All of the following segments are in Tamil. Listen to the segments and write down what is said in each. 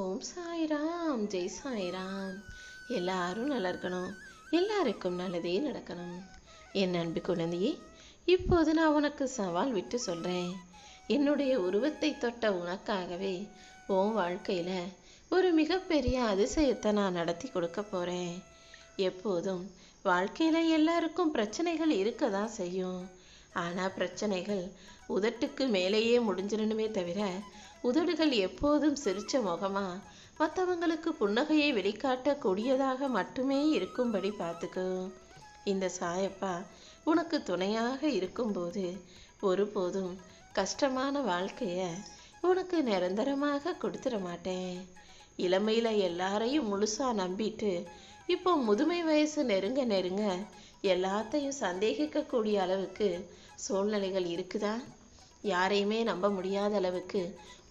ஓம் சாய்ராம், ஜெய் சாய்ராம். எல்லாரும் நல்லா இருக்கணும், எல்லாருக்கும் நல்லதே நடக்கணும். என் அன்பு குழந்தையே, இப்போது நான் உனக்கு சவால் விட்டு சொல்கிறேன். என்னுடைய உருவத்தை தொட்ட உனக்காகவே உன் வாழ்க்கையில் ஒரு மிகப்பெரிய அதிசயத்தை நான் நடத்தி கொடுக்க போகிறேன். எப்போதும் வாழ்க்கையில் எல்லாருக்கும் பிரச்சனைகள் இருக்க தான் செய்யும். ஆனால் பிரச்சனைகள் உதட்டுக்கு மேலேயே முடிஞ்சிடணுமே தவிர, உதடுகள் எப்போதும் சிரிச்ச முகமா மற்றவங்களுக்கு புன்னகையை வெளிக்காட்டக்கூடியதாக மட்டுமே இருக்கும்படி பார்த்துக்கோ. இந்த சாயப்பா உனக்கு துணையாக இருக்கும்போது ஒருபோதும் கஷ்டமான வாழ்க்கைய உனக்கு நிரந்தரமாக கொடுத்துட மாட்டேன். இளமையில் எல்லாரையும் முழுசாக நம்பிட்டு இப்போ முதுமை வயசு நெருங்க நெருங்க எல்லாத்தையும் சந்தேகிக்கக்கூடிய அளவுக்கு சூழ்நிலைகள் இருக்குதா? யாரையுமே நம்ப முடியாத அளவுக்கு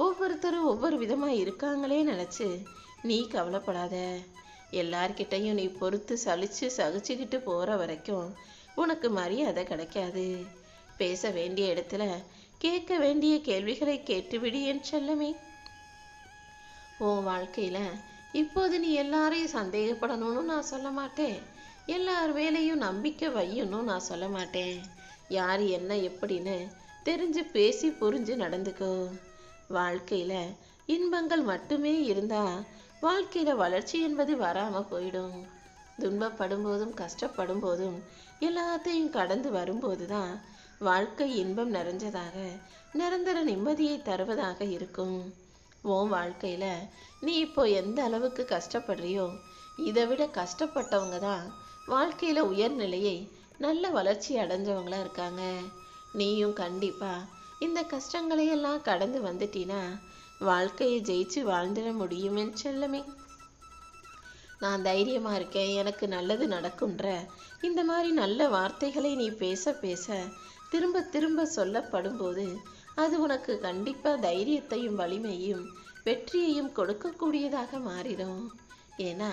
ஒவ்வொருத்தரும் ஒவ்வொரு விதமாக இருக்காங்களே நினச்சி நீ கவலைப்படாத. எல்லார்கிட்டையும் நீ பொறுத்து சகிச்சுக்கிட்டு போகிற வரைக்கும் உனக்கு மரியாதை கிடைக்காது. பேச வேண்டிய இடத்துல கேட்க வேண்டிய கேள்விகளை கேட்டுவிடு என் செல்லமே. உன் வாழ்க்கையில் இப்போது நீ எல்லாரையும் சந்தேகப்படணும்னு நான் சொல்ல மாட்டேன். எல்லார் வேலையும் நம்பிக்கை வையணும் நான் சொல்ல மாட்டேன். யார் என்ன எப்படின்னு தெரிஞ்சு பேசி புரிஞ்சு நடந்துக்கோ. வாழ்க்கையில் இன்பங்கள் மட்டுமே இருந்தால் வாழ்க்கையில் வளர்ச்சி என்பது வராமல் போயிடும். துன்பப்படும் போதும் கஷ்டப்படும் போதும் எல்லாத்தையும் கடந்து வரும்போது தான் வாழ்க்கை இன்பம் நிறைஞ்சதாக, நிரந்தர நிம்மதியை தருவதாக இருக்கும். உன் வாழ்க்கையில் நீ இப்போ எந்த அளவுக்கு கஷ்டப்படுறியோ இதை விட கஷ்டப்பட்டவங்க தான் வாழ்க்கையில் உயர்நிலையை நல்ல வளர்ச்சி அடைஞ்சவங்களா இருக்காங்க. நீயும் கண்டிப்பாக இந்த கஷ்டங்களையெல்லாம் கடந்து வந்துட்டினா வாழ்க்கையை ஜெயிச்சு வாழ்ந்துட முடியும் என் செல்லமே. நான் தைரியமாக இருக்கேன், எனக்கு நல்லது நடக்கும்ன்ற இந்த மாதிரி நல்ல வார்த்தைகளை நீ பேச பேச திரும்ப திரும்ப சொல்லப்படும் போது அது உனக்கு கண்டிப்பாக தைரியத்தையும் வலிமையும் வெற்றியையும் கொடுக்கக்கூடியதாக மாறிடும். ஏன்னா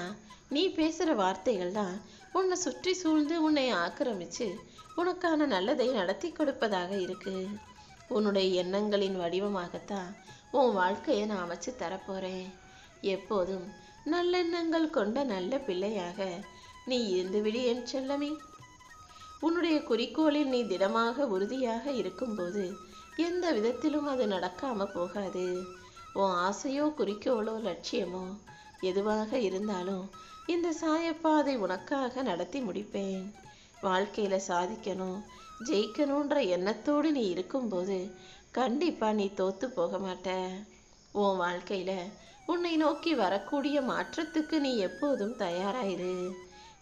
நீ பேசுகிற வார்த்தைகள் தான் உன்னை சுற்றி சூழ்ந்து உன்னை ஆக்கிரமித்து உனக்கான நல்லதை நடத்தி கொடுப்பதாக இருக்கு. உன்னுடைய எண்ணங்களின் வடிவமாகத்தான் உன் வாழ்க்கையை நான் அமைச்சு தரப்போகிறேன். எப்போதும் நல்லெண்ணங்கள் கொண்ட நல்ல பிள்ளையாக நீ இருந்துவிடு என் செல்லமே. உன்னுடைய குறிக்கோளில் நீ திடமாக உறுதியாக இருக்கும்போது எந்த விதத்திலும் அது நடக்காமல் போகாது. உன் ஆசையோ குறிக்கோளோ லட்சியமோ எதுவாக இருந்தாலும் இந்த சாயப்பா அதை உனக்காக நடத்தி முடிப்பேன். வாழ்க்கையில் சாதிக்கணும், ஜெயிக்கணுன்ற எண்ணத்தோடு நீ இருக்கும்போது கண்டிப்பாக நீ தோற்று போக மாட்ட. உன் வாழ்க்கையில் உன்னை நோக்கி வரக்கூடிய மாற்றத்துக்கு நீ எப்போதும் தயாராயிரு.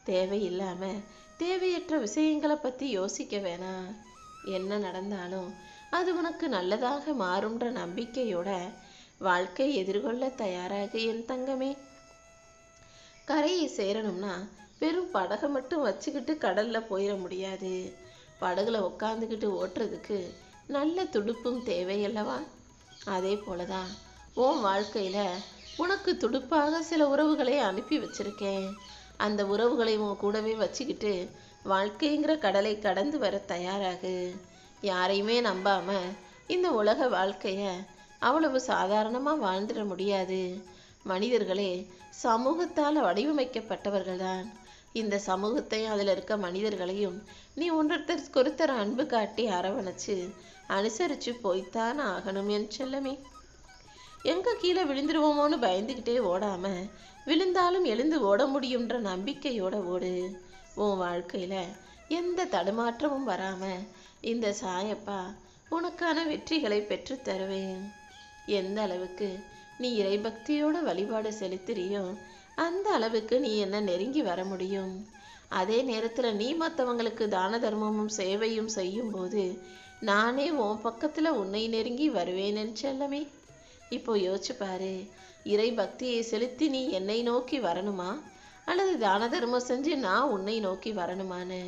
தேவையில்லாமல் தேவையற்ற விஷயங்களை பற்றி யோசிக்க வேணாம். என்ன நடந்தாலும் அது உனக்கு நல்லதாக மாறும்ன்ற நம்பிக்கையோட வாழ்க்கை எதிர்கொள்ள தயாராக என் தங்கமே. கரையை சேரணும்னா வெறும் படகை மட்டும் வச்சுக்கிட்டு கடலில் போயிட முடியாது. படகுல உட்காந்துக்கிட்டு ஓட்டுறதுக்கு நல்ல துடுப்பும் தேவையல்லவா? அதே போல தான் உன் வாழ்க்கையில் உனக்கு துடுப்பாக சில உறவுகளை அனுப்பி வச்சிருக்கேன். அந்த உறவுகளை உன் கூடவே வச்சுக்கிட்டு வாழ்க்கைங்கிற கடலை கடந்து வர தயாராகு. யாரையுமே நம்பாமல் இந்த உலக வாழ்க்கையை அவ்வளவு சாதாரணமாக வாழ்ந்துட முடியாது. மனிதர்களே சமூகத்தால் வடிவமைக்கப்பட்டவர்கள் தான். இந்த சமூகத்தையும் அதில் இருக்க மனிதர்களையும் நீ ஒருத்தர் அன்பு காட்டி அரவணைச்சு அனுசரித்து போய்த்தான் ஆகணும் என் செல்லமே. எங்கே கீழே விழுந்துருவோமோன்னு பயந்துக்கிட்டே ஓடாமல் விழுந்தாலும் எழுந்து ஓட முடியுன்ற நம்பிக்கையோட ஓடு. உன் வாழ்க்கையில் எந்த தடுமாற்றமும் வராமல் இந்த சாயப்பா உனக்கான வெற்றிகளை பெற்று தருவேன். எந்த அளவுக்கு நீ இறைபக்தியோட வழிபாடு செலுத்துறியோ அந்த அளவுக்கு நீ என்ன நெருங்கி வர முடியும். அதே நேரத்தில் நீ மற்றவங்களுக்கு தான தர்மமும் சேவையும் செய்யும்போது நானே உன் பக்கத்தில் உன்னை நெருங்கி வருவேன் செல்லமே. இப்போ யோசிச்சு பாரு, இறை பக்தியை செலுத்தி நீ என்னை நோக்கி வரணுமா அல்லது தான தர்மம் செஞ்சு நான் உன்னை நோக்கி வரணுமான்னு.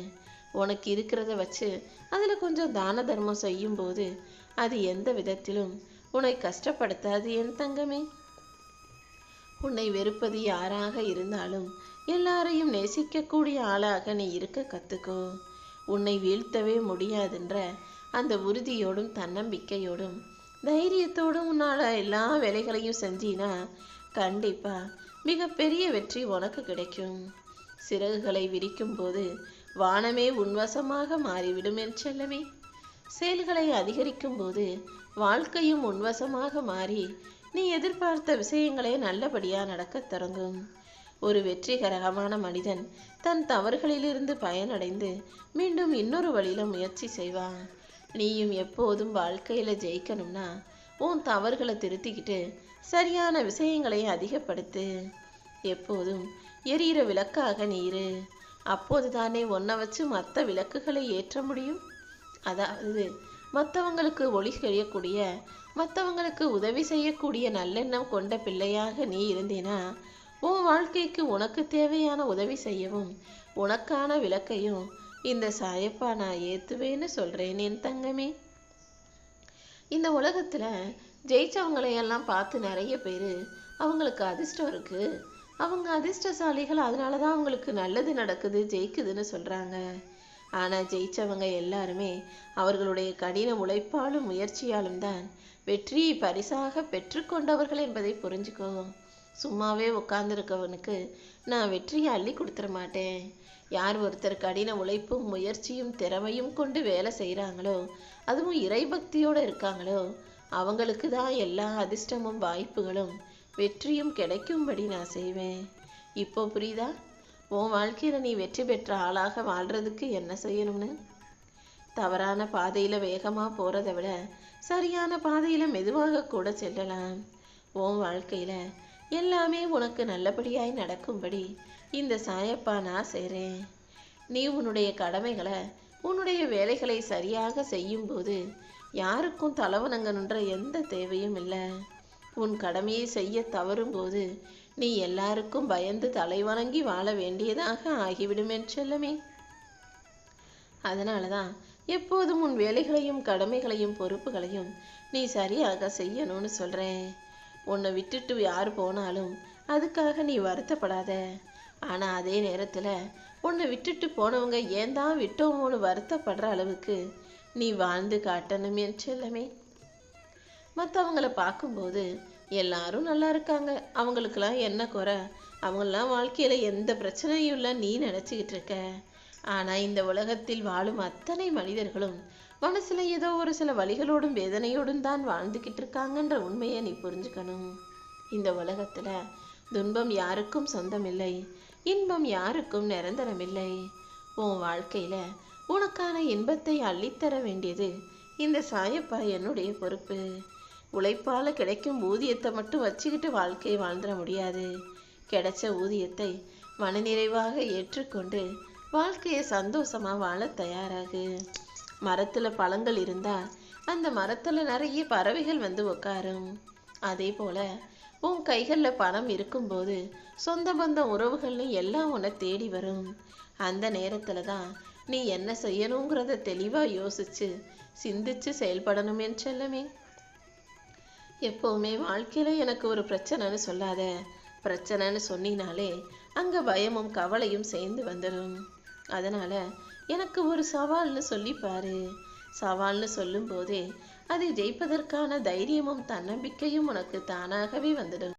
உனக்கு இருக்கிறத வச்சு அதில் கொஞ்சம் தான தர்மம் செய்யும்போது அது எந்த விதத்திலும் உன்னை கஷ்டப்படுத்தாது என் தங்கமே. உன்னை வெறுப்பது யாராக இருந்தாலும் எல்லாரையும் நேசிக்கக்கூடிய ஆளாக நீ இருக்க கற்றுக்கோ. உன்னை வீழ்த்தவே முடியாதுன்ற அந்த உறுதியோடும் தன்னம்பிக்கையோடும் தைரியத்தோடும் உன்னால் எல்லா வேலைகளையும் செஞ்சினா கண்டிப்பா மிகப்பெரிய வெற்றி உனக்கு கிடைக்கும். சிறகுகளை விரிக்கும் போது வானமே உன்வசமாக மாறிவிடும் என் செல்லமே. செயல்களை அதிகரிக்கும் போது வாழ்க்கையும் உன்வசமாக மாறி நீ எதிர்பார்த்த விஷயங்களே நல்லபடியா நடக்கத் தொடங்கும். ஒரு வெற்றிகரமான மனிதன் தன் தவறுகளிலிருந்து பயனடைந்து மீண்டும் இன்னொரு வழியில முயற்சி செய்வான். நீயும் எப்போதும் வாழ்க்கையில ஜெயிக்கணும்னா உன் தவறுகளை திருத்திக்கிட்டு சரியான விஷயங்களை அதிகப்படுத்து. எப்போதும் எரியிற விளக்காக நீரு. அப்போது தானே ஒன்றை வச்சு மற்ற விளக்குகளை ஏற்ற முடியும். அதாவது மற்றவங்களுக்கு ஒளி செய்யக்கூடிய, மற்றவங்களுக்கு உதவி செய்யக்கூடிய நல்லெண்ணம் கொண்ட பிள்ளையாக நீ இருந்தீனா உன் வாழ்க்கைக்கு உனக்கு தேவையான உதவி செய்யவும் உனக்கான விளக்கையும் இந்த சாயப்பா நான் ஏத்துவேன்னு சொல்றேன் என் தங்கமே. இந்த உலகத்துல ஜெயிச்சவங்களையெல்லாம் பார்த்து நிறைய பேர் அவங்களுக்கு அதிர்ஷ்டம் இருக்கு, அவங்க அதிர்ஷ்டசாலிகள், அதனால தான் அவங்களுக்கு நல்லது நடக்குது ஜெயிக்குதுன்னு சொல்றாங்க. ஆனா ஜெயிச்சவங்க எல்லாருமே அவர்களுடைய கடின உழைப்பாலும் முயற்சியாலும் தான் வெற்றியை பரிசாக பெற்றுக்கொண்டவர்கள் என்பதை புரிஞ்சுக்கோ. சும்மாவே உட்கார்ந்துருக்கவனுக்கு நான் வெற்றியை அள்ளி கொடுத்துட மாட்டேன். யார் ஒருத்தர் கடின உழைப்பும் முயற்சியும் திறமையும் கொண்டு வேலை செய்கிறாங்களோ, அதுவும் இறைபக்தியோடு இருக்காங்களோ, அவங்களுக்கு தான் எல்லா அதிர்ஷ்டமும் வாய்ப்புகளும் வெற்றியும் கிடைக்கும்படி நான் செய்வேன். இப்போ புரியுதா உன் வாழ்க்கையில் நீ வெற்றி பெற்ற ஆளாக வாழ்றதுக்கு என்ன செய்யணும்னு? தவறான பாதையில் வேகமாக போகிறத விட சரியான பாதையில் மெதுவாக கூட செல்லலாம். உன் வாழ்க்கையில் எல்லாமே உனக்கு நல்லபடியாய் நடக்கும்படி இந்த சாயப்பா நான் செய்கிறேன். நீ உன்னுடைய கடமைகளை, உன்னுடைய வேலைகளை சரியாக செய்யும்போது யாருக்கும் தலைவணங்கணுன்ற எந்த தேவையும் இல்லை. உன் கடமையை செய்ய தவறும்போது நீ எல்லாருக்கும் பயந்து தலைவணங்கி வாழ வேண்டியதாக ஆகிவிடும் என் செல்லமே. அதனால தான் எப்போதும் உன் வேலைகளையும் கடமைகளையும் பொறுப்புகளையும் நீ சரியாக செய்யணும்னு சொல்கிறேன். உன்னை விட்டுட்டு யார் போனாலும் அதுக்காக நீ வருத்தப்படாத. ஆனால் அதே நேரத்தில் உன்னை விட்டுட்டு போனவங்க ஏன் தான் விட்டோமோன்னு வருத்தப்படுற அளவுக்கு நீ வாழ்ந்து காட்டணும் என் செல்லமே. மற்றவங்கள பார்க்கும்போது எல்லாரும் நல்லா இருக்காங்க, அவங்களுக்கெல்லாம் என்ன குறை, அவங்களாம் வாழ்க்கையில் எந்த பிரச்சனையும் இல்லை நீ நினச்சிக்கிட்டு இருக்க. ஆனால் இந்த உலகத்தில் வாழும் அத்தனை மனிதர்களும் மனசில் ஏதோ ஒரு சில வலிகளோடும் வேதனையோடும் தான் வாழ்ந்துக்கிட்டு இருக்காங்கன்ற உண்மையை நீ புரிஞ்சுக்கணும். இந்த உலகத்தில் துன்பம் யாருக்கும் சொந்தமில்லை, இன்பம் யாருக்கும் நிரந்தரமில்லை. உன் வாழ்க்கையில் உனக்கான இன்பத்தை அள்ளித்தர வேண்டியது இந்த சாயப்பா என்னுடைய பொறுப்பு. உழைப்பால் கிடைக்கும் ஊதியத்தை மட்டும் வச்சுக்கிட்டு வாழ்க்கையை வாழ்ந்துட முடியாது. கிடைச்ச ஊதியத்தை மனநிறைவாக ஏற்றுக்கொண்டு வாழ்க்கையை சந்தோஷமாக வாழ தயாராகு. மரத்தில் பழங்கள் இருந்தால் அந்த மரத்தில் நிறைய பறவைகள் வந்து உட்காரும். அதே போல் உன் கைகளில் பணம் இருக்கும்போது சொந்த பந்த உறவுகள்னு எல்லாம் உன்னை தேடி வரும். அந்த நேரத்தில் தான் நீ என்ன செய்யணுங்கிறத தெளிவாக யோசிச்சு சிந்திச்சு செயல்படணும் என் செல்லமே. எப்போவுமே வாழ்க்கையில் எனக்கு ஒரு பிரச்சனைன்னு சொல்லாத. பிரச்சனைன்னு சொன்னினாலே அங்கே பயமும் கவலையும் சேர்ந்து வந்துடும். அதனால் எனக்கு ஒரு சவால்னு சொல்லிப்பாரு. சவால்னு சொல்லும் போதே அதை ஜெயிப்பதற்கான தைரியமும் தன்னம்பிக்கையும் உனக்கு தானாகவே வந்துடும்.